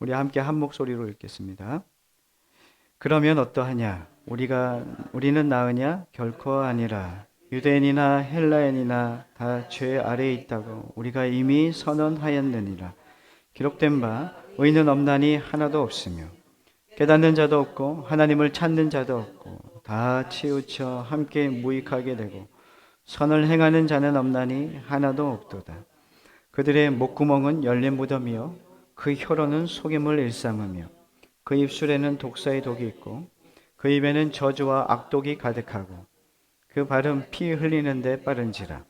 우리 함께 한 목소리로 읽겠습니다. 그러면 어떠하냐? 우리는 나으냐? 결코 아니라. 유대인이나 헬라인이나 다 죄 아래에 있다고 우리가 이미 선언하였느니라. 기록된 바 의인은 없나니 하나도 없으며 깨닫는 자도 없고 하나님을 찾는 자도 없고 다 치우쳐 함께 무익하게 되고 선을 행하는 자는 없나니 하나도 없도다. 그들의 목구멍은 열린 무덤이요 그 혀로는 속임을 일삼으며 그 입술에는 독사의 독이 있고 그 입에는 저주와 악독이 가득하고 그 발은 피 흘리는데 빠른지라.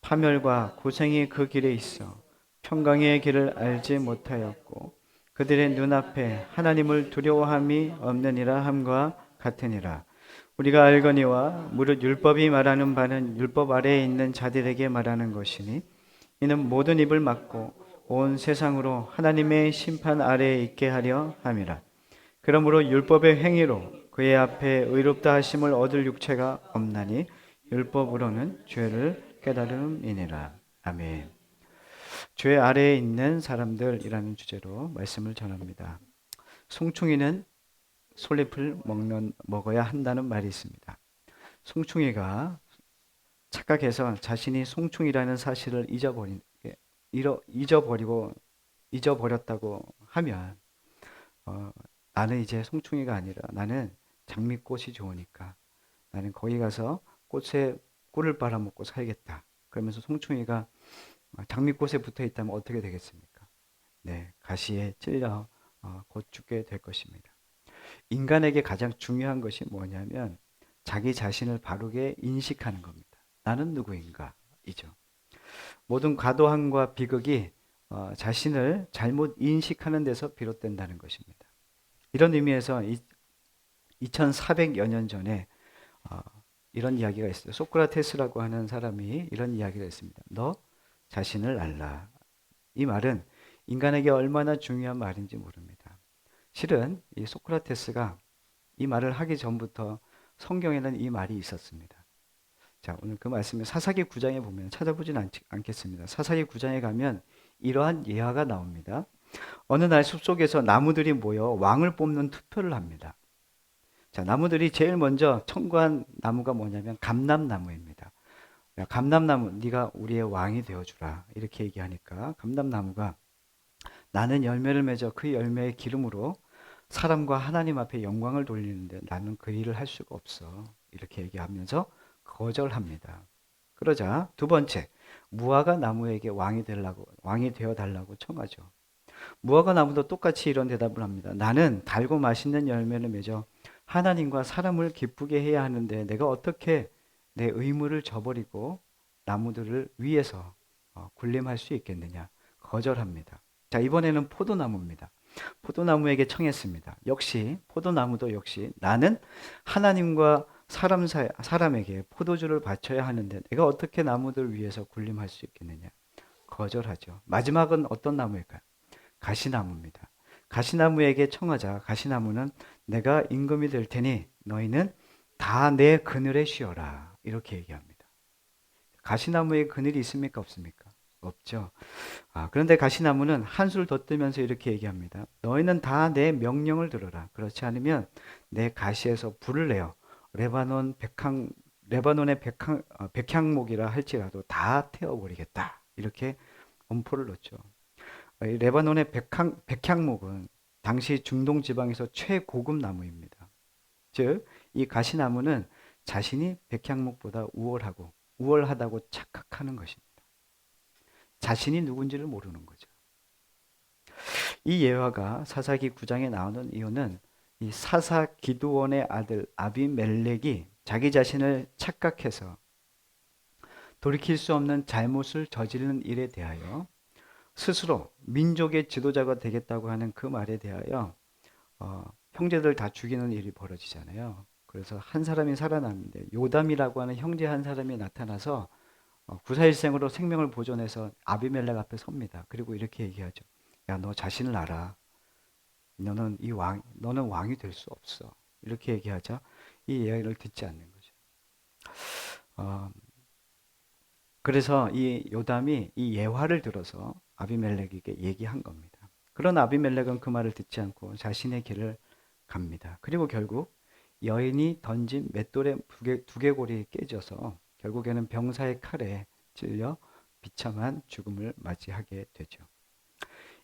파멸과 고생이 그 길에 있어 평강의 길을 알지 못하였고 그들의 눈앞에 하나님을 두려워함이 없느니라 함과 같으니라. 우리가 알거니와 무릇 율법이 말하는 바는 율법 아래에 있는 자들에게 말하는 것이니 이는 모든 입을 막고 온 세상으로 하나님의 심판 아래에 있게 하려 함이라. 그러므로 율법의 행위로 그의 앞에 의롭다 하심을 얻을 육체가 없나니 율법으로는 죄를 깨달음이니라. 아멘. 죄 아래에 있는 사람들이라는 주제로 말씀을 전합니다. 송충이는 솔잎을 먹어야 한다는 말이 있습니다. 송충이가 착각해서 자신이 송충이라는 사실을 잊어버렸다고 하면 나는 이제 송충이가 아니라 나는 장미꽃이 좋으니까 나는 거기 가서 꽃에 꿀을 빨아먹고 살겠다. 그러면서 송충이가 장미꽃에 붙어 있다면 어떻게 되겠습니까? 네, 가시에 찔려 곧 죽게 될 것입니다. 인간에게 가장 중요한 것이 뭐냐면 자기 자신을 바르게 인식하는 겁니다. 나는 누구인가? 이죠. 모든 과도함과 비극이 자신을 잘못 인식하는 데서 비롯된다는 것입니다. 이런 의미에서 2400여 년 전에 이런 이야기가 있어요. 소크라테스라고 하는 사람이 이런 이야기를 했습니다. 너 자신을 알라. 이 말은 인간에게 얼마나 중요한 말인지 모릅니다. 실은 이 소크라테스가 이 말을 하기 전부터 성경에는 이 말이 있었습니다. 자, 오늘 그 말씀을 사사기 9장에 보면 찾아보진 않겠습니다. 사사기 9장에 가면 이러한 예화가 나옵니다. 어느 날 숲속에서 나무들이 모여 왕을 뽑는 투표를 합니다. 자, 나무들이 제일 먼저 청구한 나무가 뭐냐면 감람나무입니다. 야, 감람나무, 네가 우리의 왕이 되어주라. 이렇게 얘기하니까 감람나무가 나는 열매를 맺어 그 열매의 기름으로 사람과 하나님 앞에 영광을 돌리는데 나는 그 일을 할 수가 없어. 이렇게 얘기하면서 거절합니다. 그러자 두 번째, 무화과 나무에게 왕이 되어 달라고 청하죠. 무화과 나무도 똑같이 이런 대답을 합니다. 나는 달고 맛있는 열매를 맺어 하나님과 사람을 기쁘게 해야 하는데 내가 어떻게 내 의무를 저버리고 나무들을 위해서 군림할 수 있겠느냐. 거절합니다. 자, 이번에는 포도나무입니다. 포도나무에게 청했습니다. 포도나무도 역시 나는 하나님과 사람에게 포도주를 바쳐야 하는데 내가 어떻게 나무들 위해서 군림할 수 있겠느냐. 거절하죠. 마지막은 어떤 나무일까요? 가시나무입니다. 가시나무에게 청하자 가시나무는 내가 임금이 될 테니 너희는 다 내 그늘에 쉬어라. 이렇게 얘기합니다. 가시나무에 그늘이 있습니까? 없습니까? 없죠. 그런데 가시나무는 한술 더 뜨면서 이렇게 얘기합니다. 너희는 다 내 명령을 들어라. 그렇지 않으면 내 가시에서 불을 내어 레바논의 백향목이라 할지라도 다 태워버리겠다. 이렇게 엄포를 놓죠. 이 레바논의 백향목은 당시 중동 지방에서 최고급 나무입니다. 즉, 이 가시나무는 자신이 백향목보다 우월하다고 착각하는 것입니다. 자신이 누군지를 모르는 거죠. 이 예화가 사사기 9장에 나오는 이유는 이 사사 기드온의 아들 아비멜렉이 자기 자신을 착각해서 돌이킬 수 없는 잘못을 저지르는 일에 대하여 스스로 민족의 지도자가 되겠다고 하는 그 말에 대하여 형제들 다 죽이는 일이 벌어지잖아요. 그래서 한 사람이 살아났는데 요담이라고 하는 형제 한 사람이 나타나서 구사일생으로 생명을 보존해서 아비멜렉 앞에 섭니다. 그리고 이렇게 얘기하죠. 야, 너 자신을 알아. 너는 왕이 될 수 없어. 이렇게 얘기하자 이 이야기를 듣지 않는 거죠. 어, 그래서 이 요담이 이 예화를 들어서 아비멜렉에게 얘기한 겁니다. 그런 아비멜렉은 그 말을 듣지 않고 자신의 길을 갑니다. 그리고 결국 여인이 던진 맷돌의 두개골이 깨져서 결국에는 병사의 칼에 찔려 비참한 죽음을 맞이하게 되죠.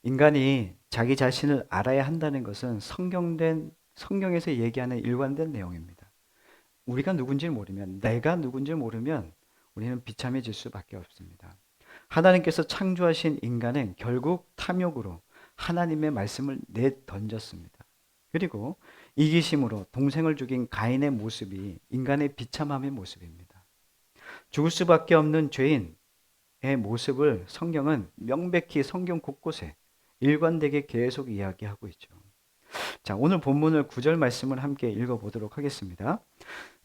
인간이 자기 자신을 알아야 한다는 것은 성경에서 얘기하는 일관된 내용입니다. 우리가 누군지 모르면, 내가 누군지 모르면 우리는 비참해질 수밖에 없습니다. 하나님께서 창조하신 인간은 결국 탐욕으로 하나님의 말씀을 내던졌습니다. 그리고 이기심으로 동생을 죽인 가인의 모습이 인간의 비참함의 모습입니다. 죽을 수밖에 없는 죄인의 모습을 성경은 명백히 성경 곳곳에 일관되게 계속 이야기하고 있죠. 자, 오늘 본문을 9절 말씀을 함께 읽어보도록 하겠습니다.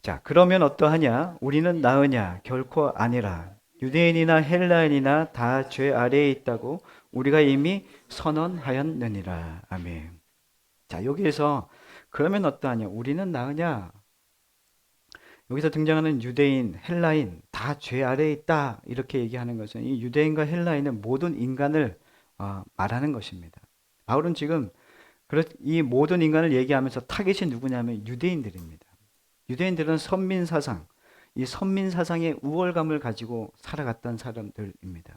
자, 그러면 어떠하냐? 우리는 나으냐? 결코 아니라. 유대인이나 헬라인이나 다 죄 아래에 있다고 우리가 이미 선언하였느니라. 아멘. 자, 여기에서 그러면 어떠하냐? 우리는 나으냐? 여기서 등장하는 유대인, 헬라인 다 죄 아래에 있다. 이렇게 얘기하는 것은 이 유대인과 헬라인은 모든 인간을 말하는 것입니다. 바울은 지금 이 모든 인간을 얘기하면서 타겟이 누구냐면 유대인들입니다. 유대인들은 선민사상, 이 선민사상의 우월감을 가지고 살아갔던 사람들입니다.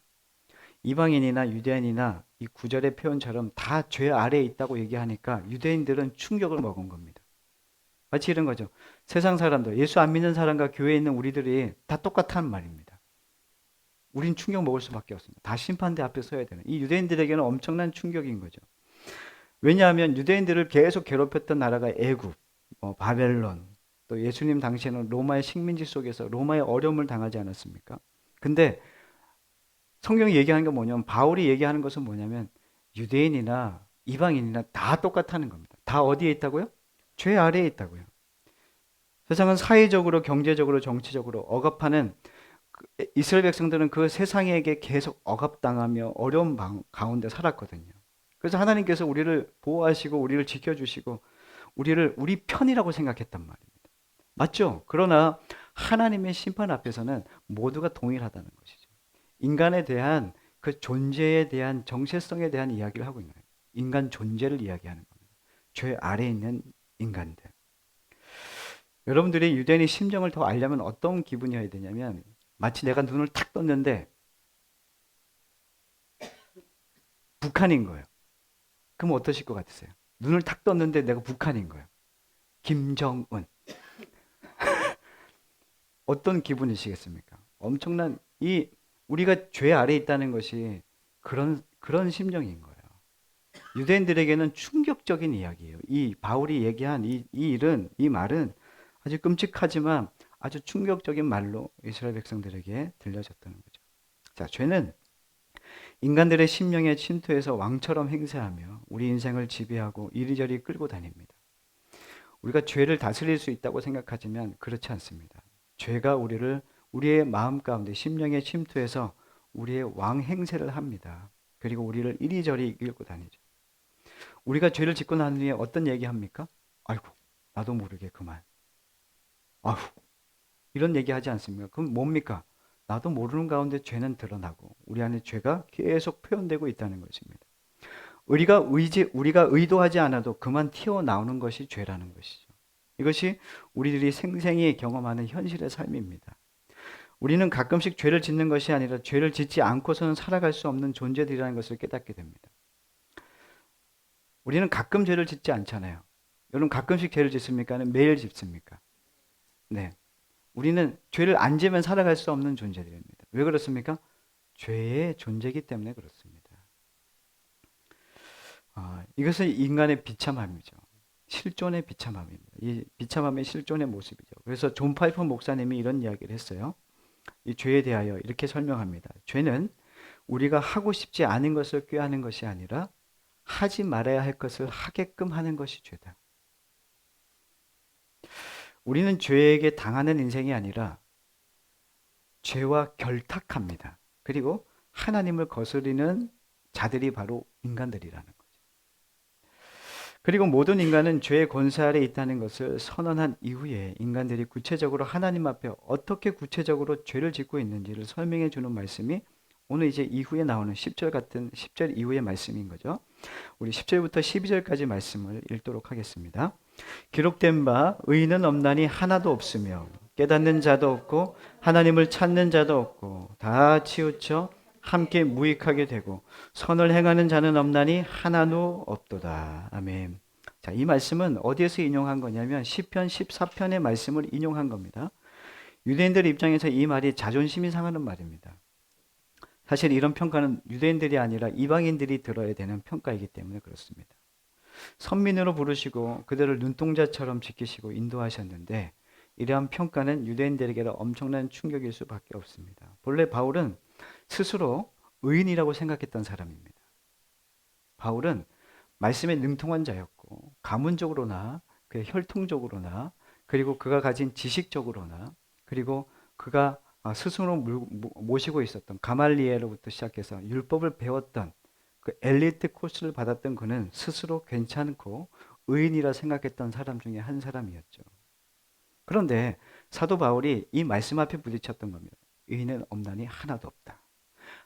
이방인이나 유대인이나 이 구절의 표현처럼 다 죄 아래에 있다고 얘기하니까 유대인들은 충격을 먹은 겁니다. 마치 이런 거죠. 세상 사람들, 예수 안 믿는 사람과 교회에 있는 우리들이 다 똑같다는 말입니다. 우린 충격 먹을 수밖에 없습니다. 다 심판대 앞에 서야 되는. 이 유대인들에게는 엄청난 충격인 거죠. 왜냐하면 유대인들을 계속 괴롭혔던 나라가 애굽, 바벨론, 또 예수님 당시에는 로마의 식민지 속에서 로마의 어려움을 당하지 않았습니까? 근데 성경이 얘기하는 게 뭐냐면, 바울이 얘기하는 것은 뭐냐면 유대인이나 이방인이나 다 똑같다는 겁니다. 다 어디에 있다고요? 죄 아래에 있다고요. 세상은 사회적으로, 경제적으로, 정치적으로 억압하는 이스라엘 백성들은 그 세상에게 계속 억압당하며 어려운 가운데 살았거든요. 그래서 하나님께서 우리를 보호하시고 우리를 지켜주시고 우리를 우리 편이라고 생각했단 말입니다. 맞죠? 그러나 하나님의 심판 앞에서는 모두가 동일하다는 것이죠. 인간에 대한 그 존재에 대한 정체성에 대한 이야기를 하고 있는 거예요. 인간 존재를 이야기하는 겁니다. 죄 아래에 있는 인간들. 여러분들이 유대인의 심정을 더 알려면 어떤 기분이어야 되냐면 마치 내가 눈을 탁 떴는데 북한인 거예요. 그럼 어떠실 것 같으세요? 눈을 탁 떴는데 내가 북한인 거예요. 김정은. 어떤 기분이시겠습니까? 엄청난 우리가 죄 아래에 있다는 것이 그런 심정인 거예요. 유대인들에게는 충격적인 이야기예요. 이 바울이 얘기한 이 말은 아주 끔찍하지만 아주 충격적인 말로 이스라엘 백성들에게 들려졌다는 거죠. 자, 죄는 인간들의 심령에 침투해서 왕처럼 행세하며 우리 인생을 지배하고 이리저리 끌고 다닙니다. 우리가 죄를 다스릴 수 있다고 생각하지만 그렇지 않습니다. 죄가 우리의 마음 가운데 심령에 침투해서 우리의 왕 행세를 합니다. 그리고 우리를 이리저리 이끌고 다니죠. 우리가 죄를 짓고 난 후에 어떤 얘기 합니까? 아이고, 나도 모르게 그만. 아휴, 이런 얘기 하지 않습니까? 그럼 뭡니까? 나도 모르는 가운데 죄는 드러나고 우리 안에 죄가 계속 표현되고 있다는 것입니다. 우리가 의도하지 않아도 그만 튀어나오는 것이 죄라는 것이죠. 이것이 우리들이 생생히 경험하는 현실의 삶입니다. 우리는 가끔씩 죄를 짓는 것이 아니라 죄를 짓지 않고서는 살아갈 수 없는 존재들이라는 것을 깨닫게 됩니다. 우리는 가끔 죄를 짓지 않잖아요. 여러분 가끔씩 죄를 짓습니까? 매일 짓습니까? 네. 우리는 죄를 안 지면 살아갈 수 없는 존재들입니다. 왜 그렇습니까? 죄의 존재이기 때문에 그렇습니다. 이것은 인간의 비참함이죠. 실존의 비참함입니다. 이 비참함의 실존의 모습이죠. 그래서 존 파이퍼 목사님이 이런 이야기를 했어요. 이 죄에 대하여 이렇게 설명합니다. 죄는 우리가 하고 싶지 않은 것을 꾀하는 것이 아니라 하지 말아야 할 것을 하게끔 하는 것이 죄다. 우리는 죄에게 당하는 인생이 아니라 죄와 결탁합니다. 그리고 하나님을 거스리는 자들이 바로 인간들이라는 거죠. 그리고 모든 인간은 죄의 권세 아래 있다는 것을 선언한 이후에 인간들이 구체적으로 하나님 앞에 어떻게 구체적으로 죄를 짓고 있는지를 설명해 주는 말씀이 오늘 이제 이후에 나오는 10절 같은 10절 이후의 말씀인 거죠. 우리 10절부터 12절까지 말씀을 읽도록 하겠습니다. 기록된 바 의인은 없나니 하나도 없으며 깨닫는 자도 없고 하나님을 찾는 자도 없고 다 치우쳐 함께 무익하게 되고 선을 행하는 자는 없나니 하나도 없도다. 아멘. 자, 이 말씀은 어디에서 인용한 거냐면 시편 14편의 말씀을 인용한 겁니다. 유대인들 입장에서 이 말이 자존심이 상하는 말입니다. 사실 이런 평가는 유대인들이 아니라 이방인들이 들어야 되는 평가이기 때문에 그렇습니다. 선민으로 부르시고 그들을 눈동자처럼 지키시고 인도하셨는데 이러한 평가는 유대인들에게는 엄청난 충격일 수밖에 없습니다. 본래 바울은 스스로 의인이라고 생각했던 사람입니다. 바울은 말씀에 능통한 자였고 가문적으로나 그의 혈통적으로나 그리고 그가 가진 지식적으로나 그리고 그가 스스로 모시고 있었던 가말리엘로부터 시작해서 율법을 배웠던 그 엘리트 코스를 받았던 그는 스스로 괜찮고 의인이라 생각했던 사람 중에 한 사람이었죠. 그런데 사도 바울이 이 말씀 앞에 부딪혔던 겁니다. 의인은 없나니 하나도 없다.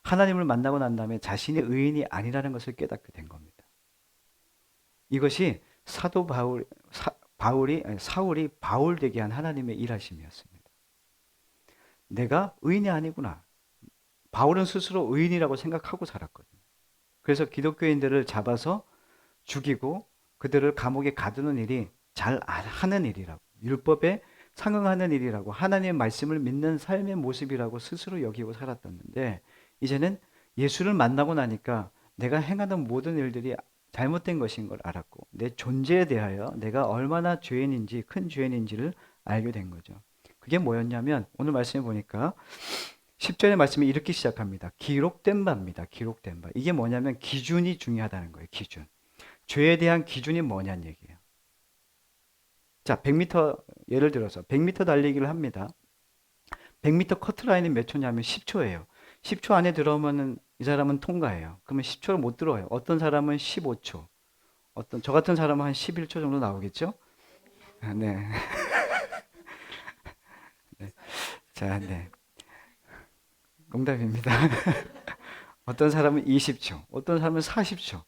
하나님을 만나고 난 다음에 자신이 의인이 아니라는 것을 깨닫게 된 겁니다. 이것이 사도 사울이 바울 되게 한 하나님의 일하심이었습니다. 내가 의인이 아니구나. 바울은 스스로 의인이라고 생각하고 살았거든요. 그래서 기독교인들을 잡아서 죽이고 그들을 감옥에 가두는 일이 잘 하는 일이라고, 율법에 상응하는 일이라고, 하나님의 말씀을 믿는 삶의 모습이라고 스스로 여기고 살았었는데 이제는 예수를 만나고 나니까 내가 행하는 모든 일들이 잘못된 것인 걸 알았고 내 존재에 대하여 내가 얼마나 죄인인지, 큰 죄인인지를 알게 된 거죠. 그게 뭐였냐면 오늘 말씀해 보니까 10절의 말씀이 이렇게 시작합니다. 기록된 바입니다. 기록된 바. 이게 뭐냐면 기준이 중요하다는 거예요. 기준. 죄에 대한 기준이 뭐냐는 얘기예요. 자, 100m 예를 들어서 100m 달리기를 합니다. 100m 커트라인은 몇 초냐면 10초예요. 10초 안에 들어오면은 이 사람은 통과해요. 그러면 10초를 못 들어와요. 어떤 사람은 15초. 저 같은 사람은 한 11초 정도 나오겠죠? 네. 네. 자, 네. 농담입니다. 어떤 사람은 20초, 어떤 사람은 40초.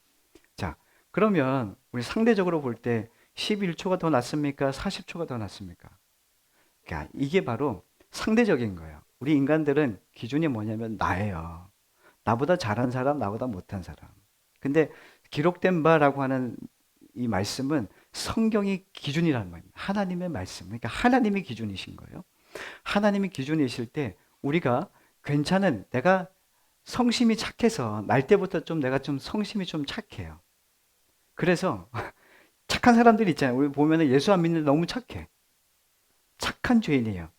자, 그러면 우리 상대적으로 볼 때 11초가 더 낫습니까? 40초가 더 낫습니까? 그러니까 이게 바로 상대적인 거예요. 우리 인간들은 기준이 뭐냐면 나예요. 나보다 잘한 사람, 나보다 못한 사람. 근데 기록된 바라고 하는 이 말씀은 성경이 기준이라는 말입니다. 하나님의 말씀. 그러니까 하나님이 기준이신 거예요. 하나님이 기준이실 때 우리가 괜찮은, 내가 성심이 착해서 날 때부터 좀 내가 좀 성심이 좀 착해요. 그래서 착한 사람들 있잖아요. 우리 보면은 예수 안 믿는 너무 착해. 착한 죄인이에요.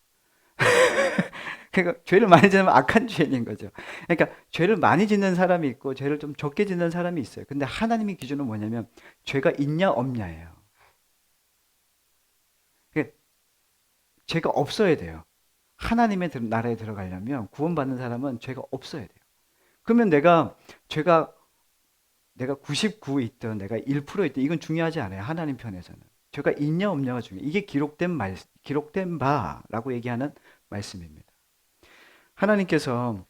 그러니까 죄를 많이 짓는 악한 죄인인 거죠. 그러니까 죄를 많이 짓는 사람이 있고 죄를 좀 적게 짓는 사람이 있어요. 근데 하나님의 기준은 뭐냐면 죄가 있냐 없냐예요. 그러니까 죄가 없어야 돼요. 하나님의 나라에 들어가려면 구원받는 사람은 죄가 없어야 돼요. 그러면 내가 99 있든 내가 1% 있든 이건 중요하지 않아요. 하나님 편에서는. 죄가 있냐 없냐가 중요해요. 이게 기록된 바라고 얘기하는 말씀입니다. 하나님께서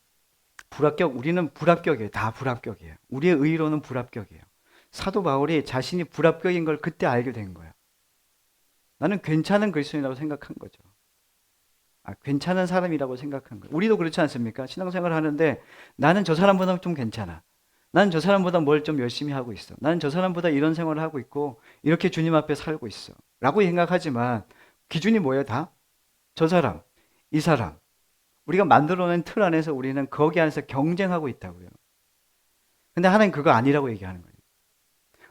우리는 불합격이에요. 다 불합격이에요. 우리의 의로는 불합격이에요. 사도 바울이 자신이 불합격인 걸 그때 알게 된 거예요. 나는 괜찮은 그리스도인이라고 생각한 거죠. 괜찮은 사람이라고 생각한 거예요. 우리도 그렇지 않습니까? 신앙생활을 하는데 나는 저 사람보다 좀 괜찮아. 나는 저 사람보다 뭘 좀 열심히 하고 있어. 나는 저 사람보다 이런 생활을 하고 있고 이렇게 주님 앞에 살고 있어. 라고 생각하지만 기준이 뭐예요? 다? 저 사람, 이 사람. 우리가 만들어낸 틀 안에서 우리는 거기 안에서 경쟁하고 있다고요. 근데 하나님 그거 아니라고 얘기하는 거예요.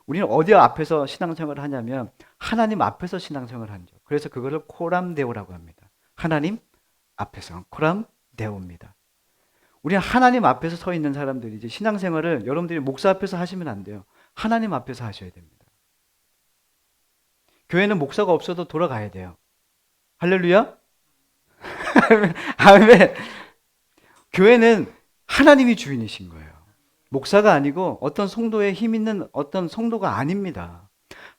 우리는 어디 앞에서 신앙생활을 하냐면 하나님 앞에서 신앙생활을 하죠. 그래서 그거를 코람데오라고 합니다. 하나님 앞에서 코람데오입니다. 우리는 하나님 앞에서 서 있는 사람들이지 신앙생활을 여러분들이 목사 앞에서 하시면 안 돼요. 하나님 앞에서 하셔야 됩니다. 교회는 목사가 없어도 돌아가야 돼요. 할렐루야? 아멘. 교회는 하나님이 주인이신 거예요. 목사가 아니고 어떤 성도의 힘 있는 어떤 성도가 아닙니다.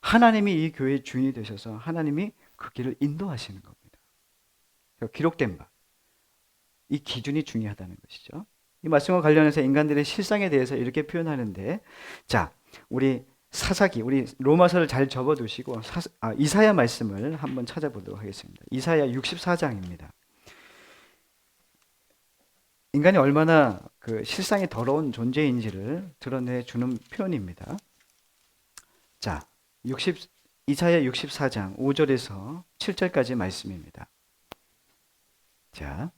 하나님이 이 교회의 주인이 되셔서 하나님이 그 길을 인도하시는 겁니다. 기록된 바. 이 기준이 중요하다는 것이죠. 이 말씀과 관련해서 인간들의 실상에 대해서 이렇게 표현하는데, 자, 우리 사사기, 우리 로마서를 잘 접어두시고 이사야 말씀을 한번 찾아보도록 하겠습니다. 이사야 64장입니다. 인간이 얼마나 그 실상이 더러운 존재인지를 드러내주는 표현입니다. 자, 이사야 64장 5절에서 7절까지 말씀입니다. 자,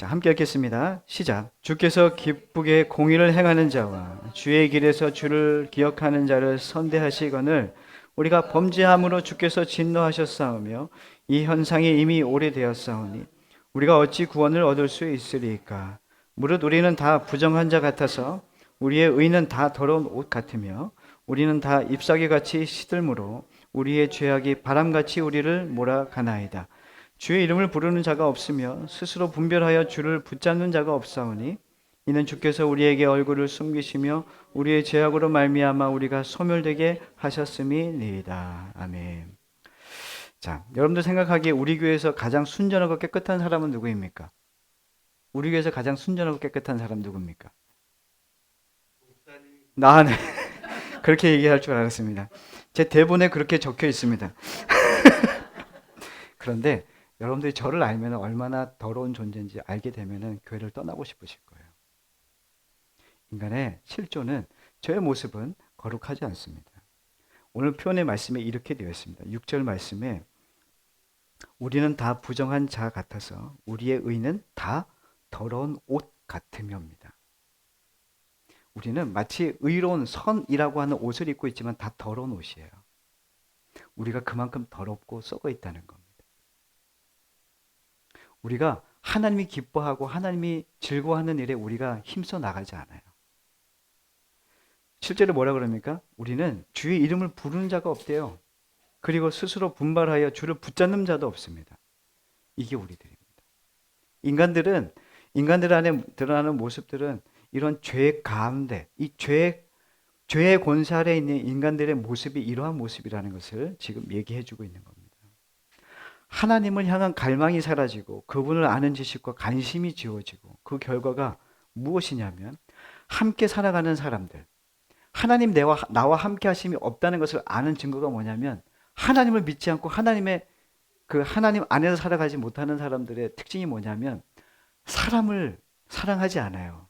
함께 읽겠습니다. 시작. 주께서 기쁘게 공의를 행하는 자와 주의 길에서 주를 기억하는 자를 선대하시거늘 우리가 범죄함으로 주께서 진노하셨사오며 이 현상이 이미 오래되었사오니 우리가 어찌 구원을 얻을 수 있으리까? 무릇 우리는 다 부정한 자 같아서 우리의 의는 다 더러운 옷 같으며 우리는 다 잎사귀같이 시들므로 우리의 죄악이 바람같이 우리를 몰아가나이다. 주의 이름을 부르는 자가 없으며 스스로 분별하여 주를 붙잡는 자가 없사오니 이는 주께서 우리에게 얼굴을 숨기시며 우리의 죄악으로 말미암아 우리가 소멸되게 하셨음이니이다. 아멘. 자, 여러분들 생각하기에 우리 교회에서 가장 순전하고 깨끗한 사람은 누구입니까? 우리 교회에서 가장 순전하고 깨끗한 사람 누굽니까? 나네. 그렇게 얘기할 줄 알았습니다. 제 대본에 그렇게 적혀 있습니다. 그런데 여러분들이 저를 알면 얼마나 더러운 존재인지 알게 되면 교회를 떠나고 싶으실 거예요. 인간의 실존은, 저의 모습은 거룩하지 않습니다. 오늘 표현의 말씀에 이렇게 되어 있습니다. 6절 말씀에 우리는 다 부정한 자 같아서 우리의 의는 다 더러운 옷 같으며입니다. 우리는 마치 의로운 선이라고 하는 옷을 입고 있지만 다 더러운 옷이에요. 우리가 그만큼 더럽고 썩어 있다는 겁니다. 우리가 하나님이 기뻐하고 하나님이 즐거워하는 일에 우리가 힘써 나가지 않아요. 실제로 뭐라 그럽니까? 우리는 주의 이름을 부르는 자가 없대요. 그리고 스스로 분발하여 주를 붙잡는 자도 없습니다. 이게 우리들입니다. 인간들 안에 드러나는 모습들은 이런 죄 가운데, 이 죄의 권세 아래 있는 인간들의 모습이 이러한 모습이라는 것을 지금 얘기해 주고 있는 겁니다. 하나님을 향한 갈망이 사라지고 그분을 아는 지식과 관심이 지워지고 그 결과가 무엇이냐면 함께 살아가는 사람들, 하나님 나와 함께 하심이 없다는 것을 아는 증거가 뭐냐면 하나님을 믿지 않고 하나님 안에서 살아가지 못하는 사람들의 특징이 뭐냐면 사람을 사랑하지 않아요.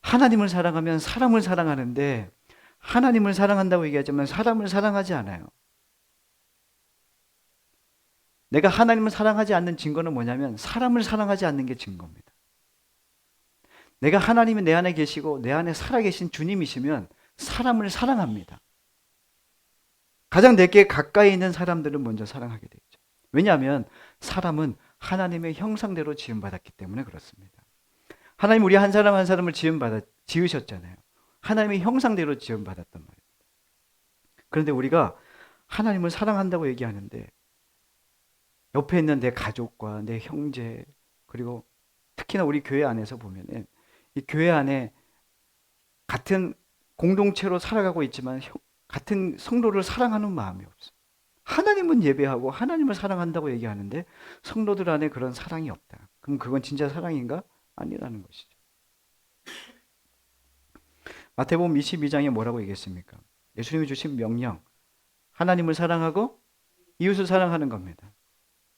하나님을 사랑하면 사람을 사랑하는데 하나님을 사랑한다고 얘기하지만 사람을 사랑하지 않아요. 내가 하나님을 사랑하지 않는 증거는 뭐냐면 사람을 사랑하지 않는 게 증거입니다. 내가 하나님이 내 안에 계시고 내 안에 살아계신 주님이시면 사람을 사랑합니다. 가장 내게 가까이 있는 사람들은 먼저 사랑하게 되죠. 왜냐하면 사람은 하나님의 형상대로 지음받았기 때문에 그렇습니다. 하나님 우리 한 사람 한 사람을 지으셨잖아요. 하나님의 형상대로 지음받았단 말입니다. 그런데 우리가 하나님을 사랑한다고 얘기하는데 옆에 있는 내 가족과 내 형제 그리고 특히나 우리 교회 안에서 보면은 이 교회 안에 같은 공동체로 살아가고 있지만 같은 성도를 사랑하는 마음이 없어요. 하나님은 예배하고 하나님을 사랑한다고 얘기하는데 성도들 안에 그런 사랑이 없다. 그럼 그건 진짜 사랑인가? 아니라는 것이죠. 마태복음 22장에 뭐라고 얘기했습니까? 예수님이 주신 명령, 하나님을 사랑하고 이웃을 사랑하는 겁니다.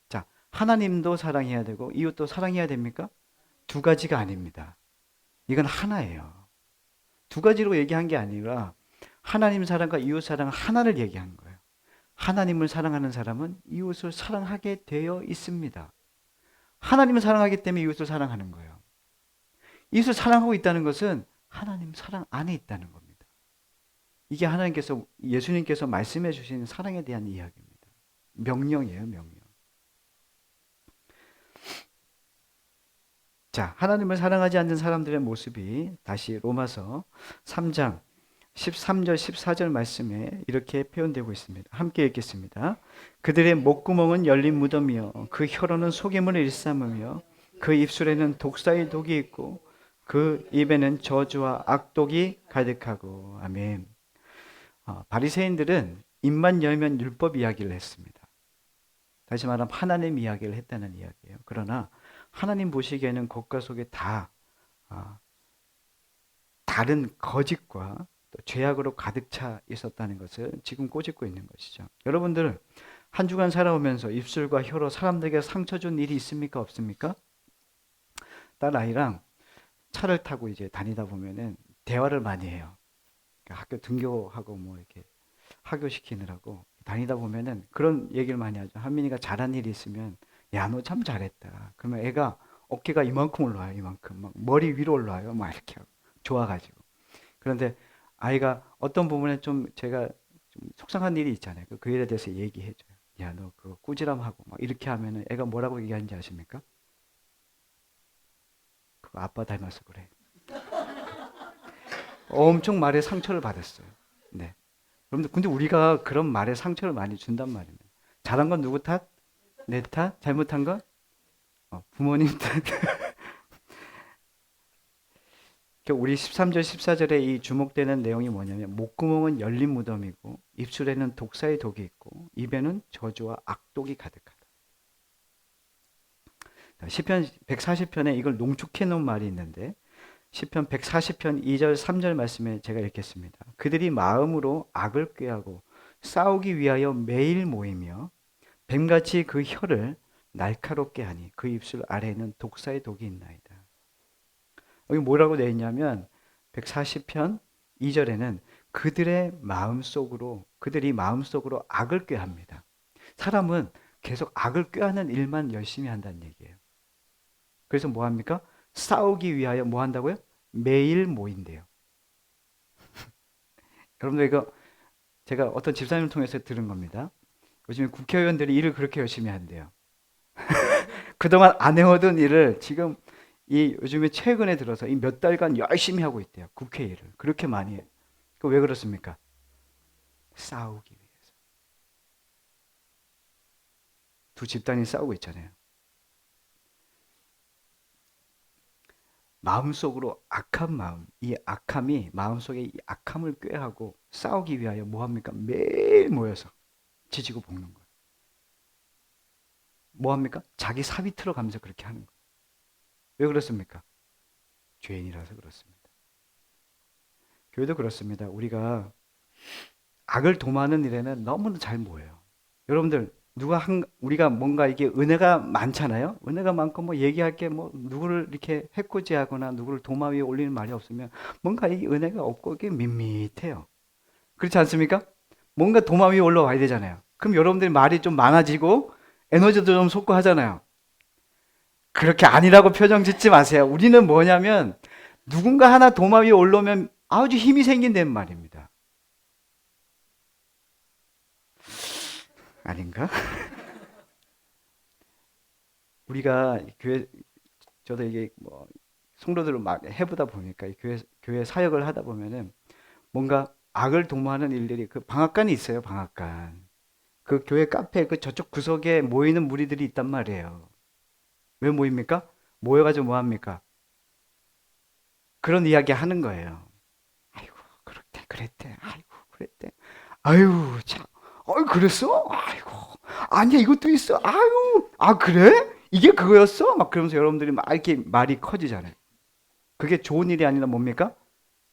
자, 하나님도 사랑해야 되고 이웃도 사랑해야 됩니까? 두 가지가 아닙니다. 이건 하나예요. 두 가지로 얘기한 게 아니라 하나님 사랑과 이웃 사랑 하나를 얘기한 거예요. 하나님을 사랑하는 사람은 이웃을 사랑하게 되어 있습니다. 하나님을 사랑하기 때문에 이웃을 사랑하는 거예요. 이웃을 사랑하고 있다는 것은 하나님 사랑 안에 있다는 겁니다. 이게 예수님께서 말씀해 주신 사랑에 대한 이야기입니다. 명령이에요, 명령. 자, 하나님을 사랑하지 않는 사람들의 모습이 다시 로마서 3장 13절 14절 말씀에 이렇게 표현되고 있습니다. 함께 읽겠습니다. 그들의 목구멍은 열린 무덤이요 그 혀로는 속임을 일삼으며 그 입술에는 독사의 독이 있고 그 입에는 저주와 악독이 가득하고. 아멘. 바리새인들은 입만 열면 율법 이야기를 했습니다. 다시 말하면 하나님 이야기를 했다는 이야기예요. 그러나 하나님 보시기에는 겉과 속에 다 아, 다른 거짓과 또 죄악으로 가득 차 있었다는 것을 지금 꼬집고 있는 것이죠. 여러분들 한 주간 살아오면서 입술과 혀로 사람들에게 상처 준 일이 있습니까? 없습니까? 딸 아이랑 차를 타고 이제 다니다 보면은 대화를 많이 해요. 그러니까 학교 등교하고 뭐 이렇게 하교시키느라고 다니다 보면은 그런 얘기를 많이 하죠. 한민이가 잘한 일이 있으면 야, 너 참 잘했다. 그러면 애가 어깨가 이만큼 올라와요. 이만큼. 막 머리 위로 올라와요. 막 이렇게 하고. 좋아가지고. 그런데 아이가 어떤 부분에 좀 제가 좀 속상한 일이 있잖아요. 그 일에 대해서 얘기해줘요. 야, 너 그거 꾸지람하고 막 이렇게 하면은 애가 뭐라고 얘기하는지 아십니까? 그거 아빠 닮아서 그래. 엄청 말에 상처를 받았어요. 네. 여러분들, 근데 우리가 그런 말에 상처를 많이 준단 말입니다. 잘한 건 누구 탓? 내 탓? 잘못한 건? 부모님 탓. 우리 13절, 14절에 이 주목되는 내용이 뭐냐면, 목구멍은 열린 무덤이고, 입술에는 독사의 독이 있고, 입에는 저주와 악독이 가득하다. 시편 140편에 이걸 농축해 놓은 말이 있는데, 시편 140편 2절, 3절 말씀에 제가 읽겠습니다. 그들이 마음으로 악을 꾀하고 싸우기 위하여 매일 모이며 뱀같이 그 혀를 날카롭게 하니 그 입술 아래에는 독사의 독이 있나이다. 여기 뭐라고 되어 있냐면 140편 2절에는 그들이 마음속으로 악을 꾀합니다. 사람은 계속 악을 꾀하는 일만 열심히 한다는 얘기예요. 그래서 뭐 합니까? 싸우기 위하여 뭐 한다고요? 매일 모인대요. 여러분들 이거 제가 어떤 집사님을 통해서 들은 겁니다. 요즘에 국회의원들이 일을 그렇게 열심히 한대요. 그동안 안 해오던 일을 지금 이 요즘에 최근에 들어서 이 몇 달간 열심히 하고 있대요. 국회 일을. 그렇게 많이 해요. 그 왜 그렇습니까? 싸우기 위해서. 두 집단이 싸우고 있잖아요. 마음속으로 악한 마음, 이 악함이 마음속에 이 악함을 꾀하고 싸우기 위하여 뭐 합니까? 매일 모여서 지지고 볶는 거예요. 뭐 합니까? 자기 사비 틀어가면서 그렇게 하는 거예요. 왜 그렇습니까? 죄인이라서 그렇습니다. 교회도 그렇습니다. 우리가 악을 도모하는 일에는 너무나 잘 모여요. 여러분들 우리가 뭔가 이게 은혜가 많잖아요. 은혜가 많고 뭐 얘기할 게 뭐 누구를 이렇게 해코지하거나 누구를 도마 위에 올리는 말이 없으면 뭔가 이 은혜가 없고 이게 밋밋해요. 그렇지 않습니까? 뭔가 도마 위에 올라와야 되잖아요. 그럼 여러분들이 말이 좀 많아지고 에너지도 좀 솟고 하잖아요. 그렇게 아니라고 표정 짓지 마세요. 우리는 뭐냐면 누군가 하나 도마 위에 올라오면 아주 힘이 생긴다는 말입니다. 아닌가? 우리가 교회 저도 이게 뭐 성도들을 막 해보다 보니까 교회 사역을 하다 보면은 뭔가 악을 도모하는 일들이 그 방앗간이 있어요. 방앗간. 그 교회 카페 그 저쪽 구석에 모이는 무리들이 있단 말이에요. 왜 모입니까? 모여가지고 뭐 합니까? 그런 이야기 하는 거예요. 아이고 그렇대 그랬대. 아이고 그랬대. 아유 참. 그랬어? 아이고 아니야 이것도 있어. 아유 아 그래? 이게 그거였어? 막 그러면서 여러분들이 막 이렇게 말이 커지잖아요. 그게 좋은 일이 아니라 뭡니까?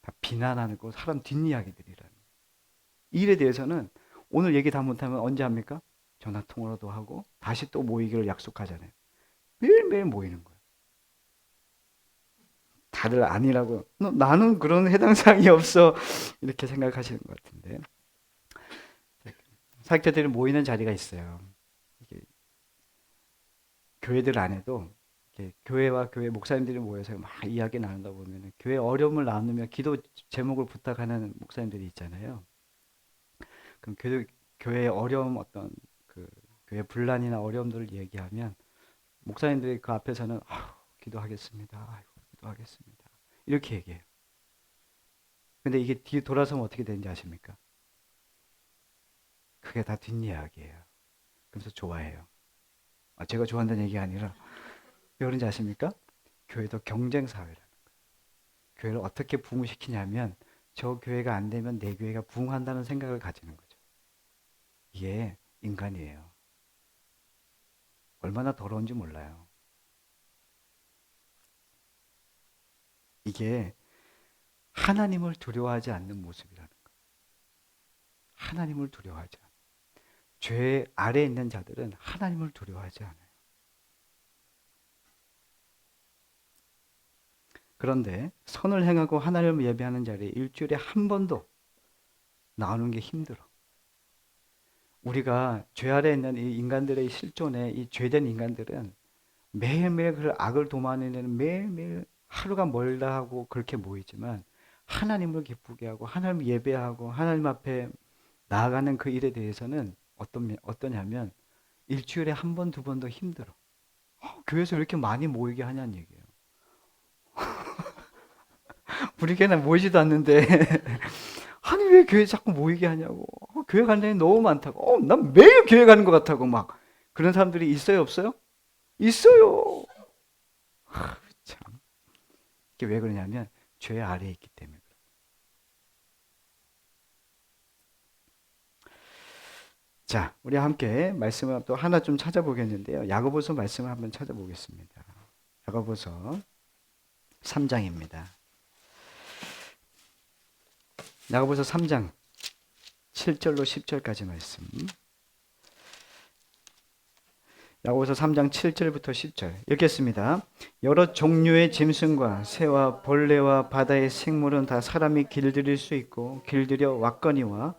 다 비난하는 거, 사람 뒷이야기들이라는. 이 일에 대해서는 오늘 얘기 다 못하면 언제 합니까? 전화 통화라도 하고 다시 또 모이기를 약속하잖아요. 매일매일 모이는 거예요. 다들 아니라고. 나는 그런 해당 사항이 없어. 이렇게 생각하시는 것 같은데. 사역자들이 모이는 자리가 있어요. 이게 교회들 안에도 이렇게 교회와 교회 목사님들이 모여서 막 이야기 나누다 보면 교회 어려움을 나누며 기도 제목을 부탁하는 목사님들이 있잖아요. 그럼 교회의 어려움 어떤 그 교회 분란이나 어려움들을 얘기하면 목사님들이 그 앞에서는 기도하겠습니다. 아이고, 기도하겠습니다. 이렇게 얘기해요. 근데 이게 뒤에 돌아서면 어떻게 되는지 아십니까? 그게 다 뒷이야기예요. 그래서 좋아해요. 제가 좋아한다는 얘기가 아니라 왜 그런지 아십니까? 교회도 경쟁 사회라는 거예요. 교회를 어떻게 부흥시키냐면 저 교회가 안 되면 내 교회가 부흥한다는 생각을 가지는 거죠. 이게 인간이에요. 얼마나 더러운지 몰라요. 이게 하나님을 두려워하지 않는 모습이라는 거예요. 하나님을 두려워하지 않아요. 죄 아래에 있는 자들은 하나님을 두려워하지 않아요. 그런데 선을 행하고 하나님을 예배하는 자리에 일주일에 한 번도 나오는 게 힘들어. 우리가 죄 아래에 있는 이 인간들의 실존에 이 죄된 인간들은 매일매일 그 악을 도모하는 매일매일 하루가 멀다 하고 그렇게 모이지만 하나님을 기쁘게 하고 하나님을 예배하고 하나님 앞에 나아가는 그 일에 대해서는 어떠냐면 일주일에 한 번, 두 번도 힘들어. 교회에서 왜 이렇게 많이 모이게 하냐는 얘기예요. 우리 교회는 모이지도 않는데 아니 왜 교회 자꾸 모이게 하냐고. 교회 가는 데이 너무 많다고. 난 매일 교회 가는 것 같다고 막 그런 사람들이 있어요, 없어요? 있어요. 참. 이게 왜 그러냐면 죄 아래에 있기 때문에. 자, 우리 함께 말씀을 또 하나 좀 찾아보겠는데요. 야고보서 말씀을 한번 찾아보겠습니다. 야고보서 3장입니다. 야고보서 3장 7절로 10절까지 말씀. 야고보서 3장 7절부터 10절 읽겠습니다. 여러 종류의 짐승과 새와 벌레와 바다의 생물은 다 사람이 길들일 수 있고 길들여 왔거니와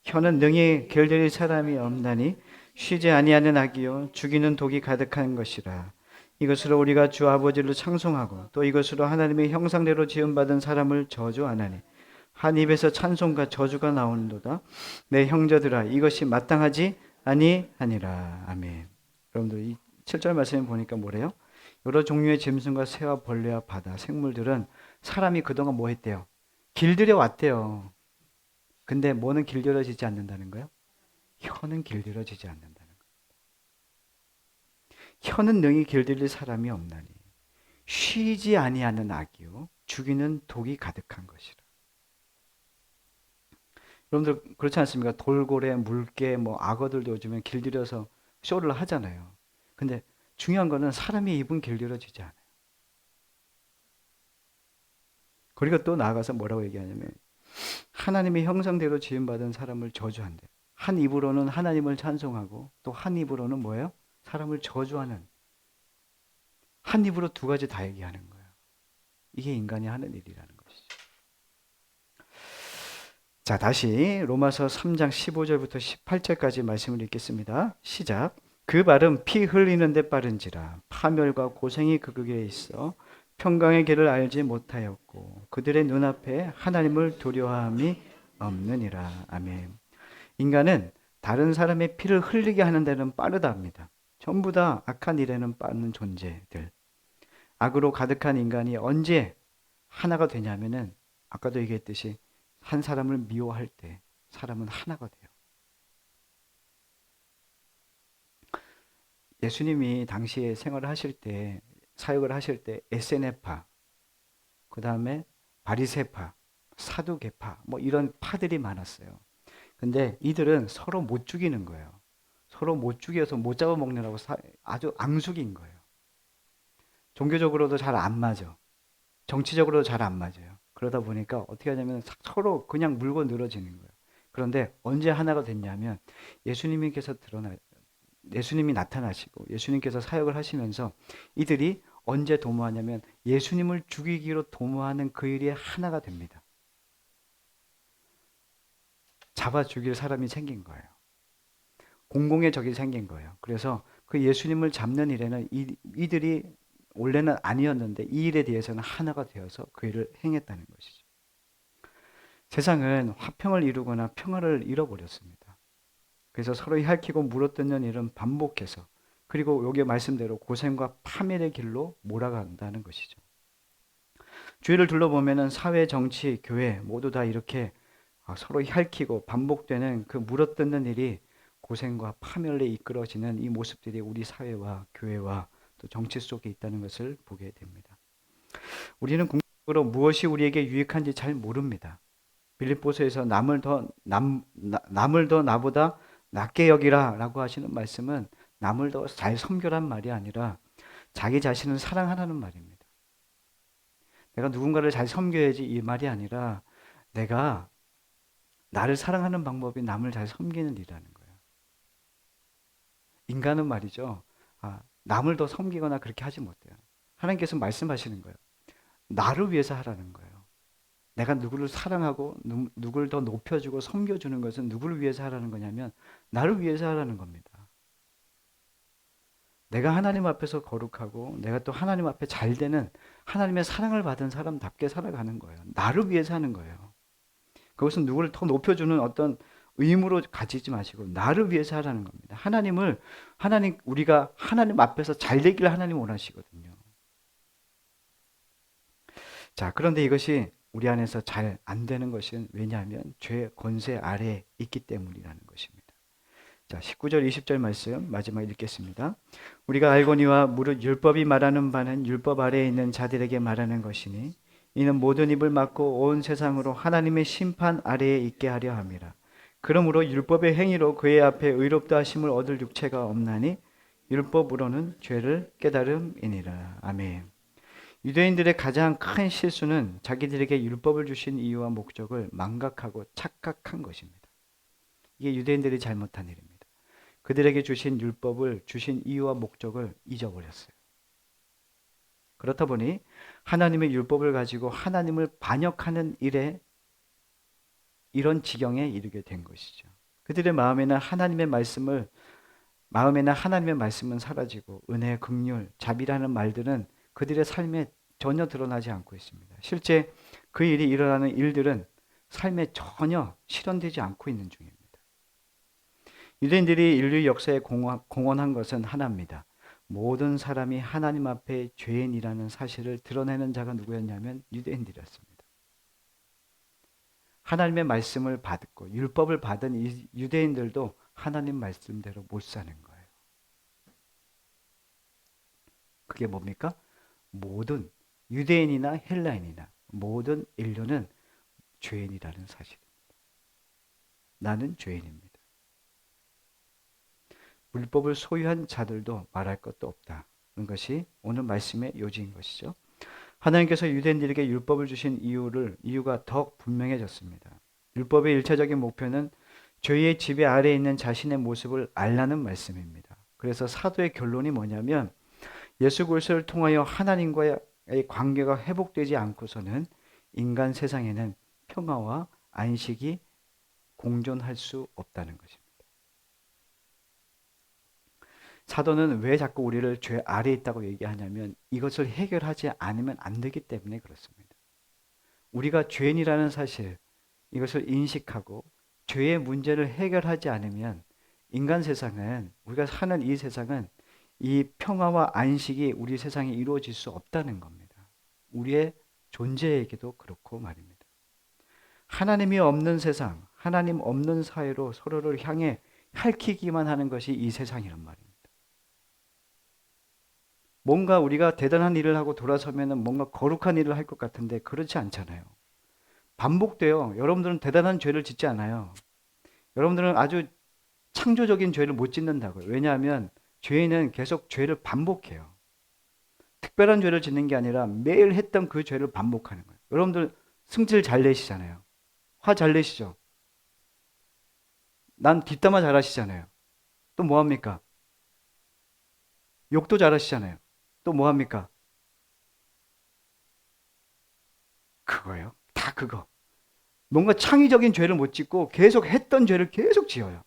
혀는 능히 길들일 사람이 없나니 쉬지 아니하는 악이요 죽이는 독이 가득한 것이라. 이것으로 우리가 주 아버지를 찬송하고 또 이것으로 하나님의 형상대로 지음받은 사람을 저주하나니 한 입에서 찬송과 저주가 나오는도다. 내 형제들아 이것이 마땅하지 아니하니라. 아멘. 여러분들 이 7절 말씀에 보니까 뭐래요? 여러 종류의 짐승과 새와 벌레와 바다 생물들은 사람이 그동안 뭐 했대요? 길들여 왔대요. 근데 뭐는 길들여지지 않는다는 거예요? 혀는 길들여지지 않는다는 거예요. 혀는 능히 길들일 사람이 없나니 쉬지 아니하는 악이요 죽이는 독이 가득한 것이라. 여러분들 그렇지 않습니까? 돌고래, 물개, 뭐 악어들도 요즘에 길들여서 쇼를 하잖아요. 근데 중요한 거는 사람의 입은 길들여지지 않아요. 그리고 또 나아가서 뭐라고 얘기하냐면 하나님의 형상대로 지음받은 사람을 저주한대. 한 입으로는 하나님을 찬송하고 또 한 입으로는 뭐예요? 사람을 저주하는. 한 입으로 두 가지 다 얘기하는 거예요. 이게 인간이 하는 일이라는 것이죠. 자, 다시 로마서 3장 15절부터 18절까지 말씀을 읽겠습니다. 시작. 그 발은 피 흘리는 데 빠른지라 파멸과 고생이 그에게 있어 평강의 길을 알지 못하였고 그들의 눈앞에 하나님을 두려워함이 없느니라. 아멘. 인간은 다른 사람의 피를 흘리게 하는 데는 빠르다 합니다. 전부 다 악한 일에는 빠른 존재들. 악으로 가득한 인간이 언제 하나가 되냐면은 아까도 얘기했듯이 한 사람을 미워할 때 사람은 하나가 돼요. 예수님이 당시에 생활을 하실 때, 사역을 하실 때 에세네파, 그 다음에 바리새파, 사두개파, 뭐 이런 파들이 많았어요. 근데 이들은 서로 못 죽이는 거예요. 서로 못 죽여서 못 잡아먹느라고 아주 앙숙인 거예요. 종교적으로도 잘 안 맞아. 정치적으로도 잘 안 맞아요. 그러다 보니까 어떻게 하냐면 서로 그냥 물고 늘어지는 거예요. 그런데 언제 하나가 됐냐면 예수님이 나타나시고 예수님께서 사역을 하시면서 이들이 언제 도모하냐면 예수님을 죽이기로 도모하는 그 일이 하나가 됩니다. 잡아 죽일 사람이 생긴 거예요. 공공의 적이 생긴 거예요. 그래서 그 예수님을 잡는 일에는 이들이 원래는 아니었는데 이 일에 대해서는 하나가 되어서 그 일을 행했다는 것이죠. 세상은 화평을 이루거나 평화를 잃어버렸습니다. 그래서 서로 핥히고 물어뜯는 일은 반복해서 그리고 여기 말씀대로 고생과 파멸의 길로 몰아간다는 것이죠. 주위를 둘러보면 사회, 정치, 교회 모두 다 이렇게 서로 핥히고 반복되는 그 물어뜯는 일이 고생과 파멸에 이끌어지는 이 모습들이 우리 사회와 교회와 또 정치 속에 있다는 것을 보게 됩니다. 우리는 궁극적으로 무엇이 우리에게 유익한지 잘 모릅니다. 빌립보서에서 남을 더 나보다 낫게 여기라라고 하시는 말씀은 남을 더 잘 섬겨란 말이 아니라 자기 자신을 사랑하라는 말입니다. 내가 누군가를 잘 섬겨야지 이 말이 아니라 내가 나를 사랑하는 방법이 남을 잘 섬기는 일이라는 거예요. 인간은 말이죠. 남을 더 섬기거나 그렇게 하지 못해요. 하나님께서 말씀하시는 거예요. 나를 위해서 하라는 거예요. 내가 누구를 사랑하고 누구를 더 높여주고 섬겨주는 것은 누구를 위해서 하라는 거냐면 나를 위해서 하라는 겁니다. 내가 하나님 앞에서 거룩하고 내가 또 하나님 앞에 잘 되는 하나님의 사랑을 받은 사람답게 살아가는 거예요. 나를 위해서 하는 거예요. 그것은 누구를 더 높여주는 어떤 의무로 가지지 마시고 나를 위해서 하라는 겁니다. 우리가 하나님 앞에서 잘 되기를 하나님 원하시거든요. 자, 그런데 이것이 우리 안에서 잘 안 되는 것은 왜냐하면 죄의 권세 아래에 있기 때문이라는 것입니다. 자, 19절 20절 말씀 마지막 읽겠습니다. 우리가 알거니와 무릇 율법이 말하는 바는 율법 아래에 있는 자들에게 말하는 것이니 이는 모든 입을 막고 온 세상으로 하나님의 심판 아래에 있게 하려 함이라. 그러므로 율법의 행위로 그의 앞에 의롭다 하심을 얻을 육체가 없나니 율법으로는 죄를 깨달음이니라. 아멘. 유대인들의 가장 큰 실수는 자기들에게 율법을 주신 이유와 목적을 망각하고 착각한 것입니다. 이게 유대인들이 잘못한 일입니다. 그들에게 주신 율법을 주신 이유와 목적을 잊어버렸어요. 그렇다 보니 하나님의 율법을 가지고 하나님을 반역하는 일에 이런 지경에 이르게 된 것이죠. 그들의 마음에는 하나님의 말씀은 사라지고 은혜, 긍휼, 자비라는 말들은 그들의 삶에 전혀 드러나지 않고 있습니다. 실제 그 일이 일어나는 일들은 삶에 전혀 실현되지 않고 있는 중입니다. 유대인들이 인류 역사에 공헌한 것은 하나입니다. 모든 사람이 하나님 앞에 죄인이라는 사실을 드러내는 자가 누구였냐면 유대인들이었습니다. 하나님의 말씀을 받고 율법을 받은 이 유대인들도 하나님 말씀대로 못 사는 거예요. 그게 뭡니까? 모든 유대인이나 헬라인이나 모든 인류는 죄인이라는 사실입니다. 나는 죄인입니다. 율법을 소유한 자들도 말할 것도 없다는 것이 오늘 말씀의 요지인 것이죠. 하나님께서 유대인들에게 율법을 주신 이유가 더욱 분명해졌습니다. 율법의 일차적인 목표는 죄의 지배 아래에 있는 자신의 모습을 알라는 말씀입니다. 그래서 사도의 결론이 뭐냐면 예수 그리스도를 통하여 하나님과의 관계가 회복되지 않고서는 인간 세상에는 평화와 안식이 공존할 수 없다는 것입니다. 사도는 왜 자꾸 우리를 죄 아래에 있다고 얘기하냐면 이것을 해결하지 않으면 안 되기 때문에 그렇습니다. 우리가 죄인이라는 사실, 이것을 인식하고 죄의 문제를 해결하지 않으면 인간 세상은, 우리가 사는 이 세상은 이 평화와 안식이 우리 세상에 이루어질 수 없다는 겁니다. 우리의 존재에게도 그렇고 말입니다. 하나님이 없는 세상, 하나님 없는 사회로 서로를 향해 핥히기만 하는 것이 이 세상이란 말입니다. 뭔가 우리가 대단한 일을 하고 돌아서면 뭔가 거룩한 일을 할 것 같은데 그렇지 않잖아요. 반복돼요. 여러분들은 대단한 죄를 짓지 않아요. 여러분들은 아주 창조적인 죄를 못 짓는다고요. 왜냐하면 죄인은 계속 죄를 반복해요. 특별한 죄를 짓는 게 아니라 매일 했던 그 죄를 반복하는 거예요. 여러분들 승질 잘 내시잖아요. 화 잘 내시죠? 난 뒷담화 잘 하시잖아요. 또 뭐 합니까? 욕도 잘 하시잖아요. 또 뭐 합니까? 그거예요. 다 그거. 뭔가 창의적인 죄를 못 짓고 계속 했던 죄를 계속 지어요.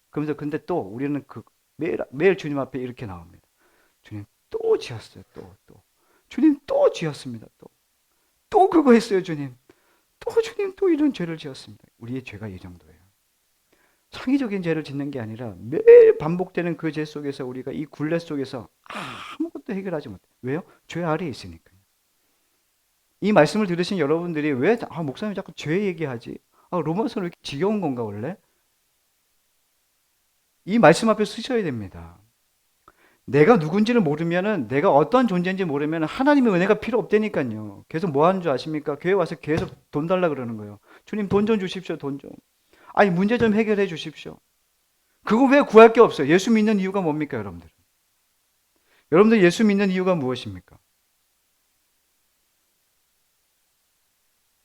그러면서 근데 또 우리는 매일 주님 앞에 이렇게 나옵니다. 주님 또 지었어요. 또. 주님 또 지었습니다. 또 그거 했어요. 주님 또 이런 죄를 지었습니다. 우리의 죄가 이 정도예요. 창의적인 죄를 짓는 게 아니라 매일 반복되는 그 죄 속에서 우리가 이 굴레 속에서 아무것도 해결하지 못해요. 왜요? 죄 아래에 있으니까요. 이 말씀을 들으신 여러분들이 왜 목사님 자꾸 죄 얘기하지? 로마서는 왜 이렇게 지겨운 건가 원래? 이 말씀 앞에 쓰셔야 됩니다. 내가 누군지를 모르면은, 내가 어떠한 존재인지 모르면 하나님의 은혜가 필요 없다니까요. 계속 뭐 하는 줄 아십니까? 교회 와서 계속 돈 달라 그러는 거예요. 주님 돈 좀 주십시오. 돈 좀. 아니 문제 좀 해결해 주십시오. 그거 왜 구할 게 없어요? 예수 믿는 이유가 뭡니까 여러분들? 여러분들 예수 믿는 이유가 무엇입니까?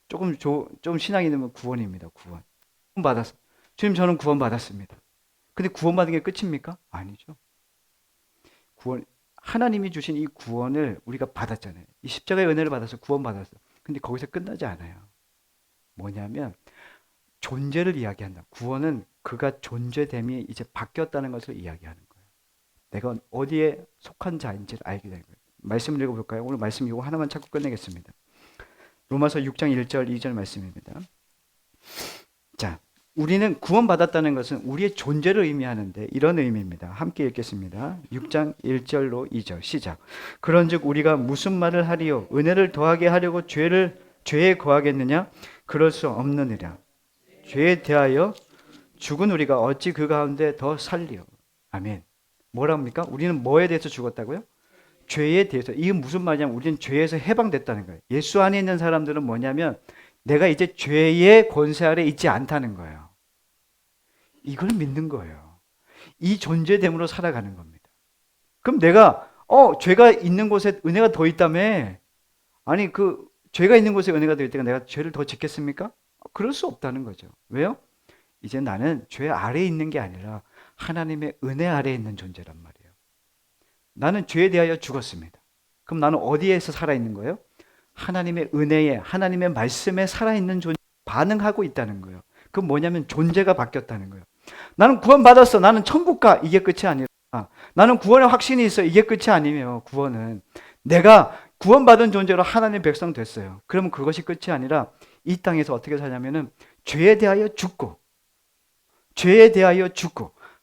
좀 신앙이 되면 구원입니다. 구원. 구원 받았어. 주님, 저는 구원 받았습니다. 근데 구원 받은 게 끝입니까? 아니죠. 구원, 하나님이 주신 이 구원을 우리가 받았잖아요. 이 십자가의 은혜를 받아서 구원 받았어. 근데 거기서 끝나지 않아요. 뭐냐면 존재를 이야기한다. 구원은 그가 존재됨이 이제 바뀌었다는 것을 이야기하는 거예요. 내가 어디에 속한 자인지를 알게 되는 거예요. 말씀을 읽어볼까요? 오늘 말씀 이거 하나만 찾고 끝내겠습니다. 로마서 6장 1절 2절 말씀입니다. 자, 우리는 구원받았다는 것은 우리의 존재를 의미하는데 이런 의미입니다. 함께 읽겠습니다. 6장 1절로 2절 시작. 그런즉 우리가 무슨 말을 하리요? 은혜를 더하게 하려고 죄에 거하겠느냐? 그럴 수 없느니라. 죄에 대하여 죽은 우리가 어찌 그 가운데 더 살리요? 아멘. 뭐랍니까? 우리는 뭐에 대해서 죽었다고요? 죄에 대해서. 이게 무슨 말이냐면 우리는 죄에서 해방됐다는 거예요. 예수 안에 있는 사람들은 뭐냐면 내가 이제 죄의 권세 아래 있지 않다는 거예요. 이걸 믿는 거예요. 이 존재됨으로 살아가는 겁니다. 그럼 내가 죄가 있는 곳에 은혜가 더 있다며? 아니 그 죄가 있는 곳에 은혜가 더 있다가 내가 죄를 더 짓겠습니까? 그럴 수 없다는 거죠. 왜요? 이제 나는 죄 아래에 있는 게 아니라 하나님의 은혜 아래에 있는 존재란 말이에요. 나는 죄에 대하여 죽었습니다. 그럼 나는 어디에서 살아있는 거예요? 하나님의 은혜에, 하나님의 말씀에 살아있는 존재, 반응하고 있다는 거예요. 그건 뭐냐면 존재가 바뀌었다는 거예요. 나는 구원받았어. 나는 천국 가. 이게 끝이 아니라 나는 구원의 확신이 있어. 이게 끝이 아니에요. 구원은 내가 구원받은 존재로 하나님 백성 됐어요. 그러면 그것이 끝이 아니라 이 땅에서 어떻게 사냐면은 죄에 대하여 죽고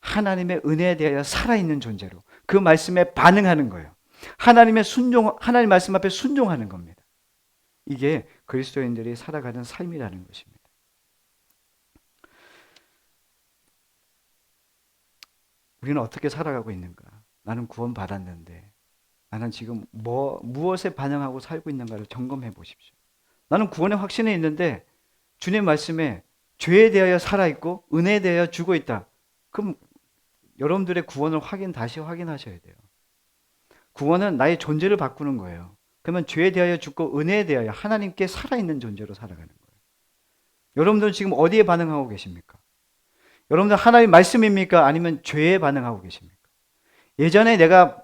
하나님의 은혜에 대하여 살아있는 존재로 그 말씀에 반응하는 거예요. 하나님 말씀 앞에 순종하는 겁니다. 이게 그리스도인들이 살아가는 삶이라는 것입니다. 우리는 어떻게 살아가고 있는가? 나는 구원받았는데 나는 지금 무엇에 반응하고 살고 있는가를 점검해 보십시오. 나는 구원의 확신에 있는데 주님 말씀에 죄에 대하여 살아있고 은혜에 대하여 죽어 있다. 그럼 여러분들의 구원을 다시 확인하셔야 돼요. 구원은 나의 존재를 바꾸는 거예요. 그러면 죄에 대하여 죽고 은혜에 대하여 하나님께 살아있는 존재로 살아가는 거예요. 여러분들은 지금 어디에 반응하고 계십니까? 여러분들 하나님 말씀입니까? 아니면 죄에 반응하고 계십니까? 예전에 내가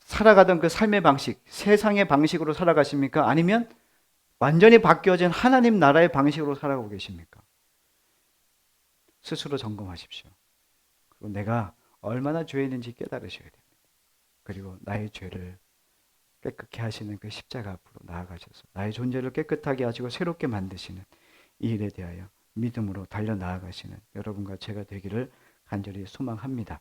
살아가던 그 삶의 방식, 세상의 방식으로 살아가십니까? 아니면 완전히 바뀌어진 하나님 나라의 방식으로 살아가고 계십니까? 스스로 점검하십시오. 그리고 내가 얼마나 죄에 있는지 깨달으셔야 됩니다. 그리고 나의 죄를 깨끗게 하시는 그 십자가 앞으로 나아가셔서 나의 존재를 깨끗하게 하시고 새롭게 만드시는 이 일에 대하여 믿음으로 달려나아가시는 여러분과 제가 되기를 간절히 소망합니다.